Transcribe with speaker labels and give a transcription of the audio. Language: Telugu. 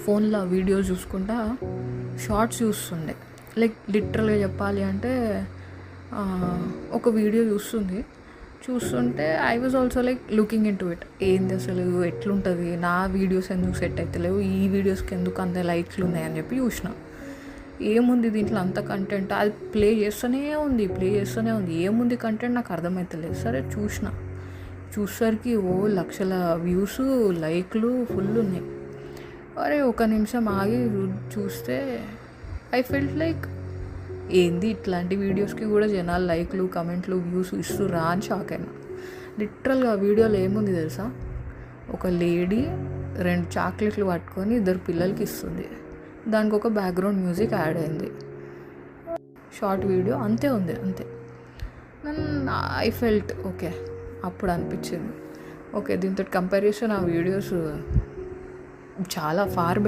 Speaker 1: ఫోన్లో వీడియోస్ చూసుకుంటా షార్ట్స్ చూస్తుండే. లైక్ లిటరల్గా చెప్పాలి అంటే ఒక వీడియో చూస్తుంటే I was also like looking in to it. ఏంది అసలు, ఎట్లుంటుంది, నా వీడియోస్ ఎందుకు సెట్ అవుతలేవు, ఈ వీడియోస్కి ఎందుకు అంత లైక్స్లు ఉన్నాయని చెప్పి చూసిన. ఏముంది దీంట్లో అంత కంటెంట్, అది ప్లే చేస్తూనే ఉంది. ఏముంది కంటెంట్ నాకు అర్థమవుతలేదు. సరే చూసేసరికి లక్షల వ్యూస్, లైక్లు ఫుల్ ఉన్నాయి. అరే ఒక నిమిషం ఆగి చూస్తే ఐ ఫెల్ట్ లైక్ ఏంది ఇట్లాంటి వీడియోస్కి కూడా జనాలు లైక్లు, కమెంట్లు, వ్యూస్ ఇస్తుర్రా అని షాక్ అయినా. లిటరల్గా వీడియోలో ఏముంది తెలుసా, ఒక లేడీ 2 చాక్లెట్లు పట్టుకొని 2 పిల్లలకి ఇస్తుంది. దానికి ఒక బ్యాక్గ్రౌండ్ మ్యూజిక్ యాడ్ అయింది. షార్ట్ వీడియో అంతే ఉంది. I felt okay. అప్పుడు అనిపించింది ఓకే, దీంతో కంపారిజన్ ఆ వీడియోస్ చాలా ఫార్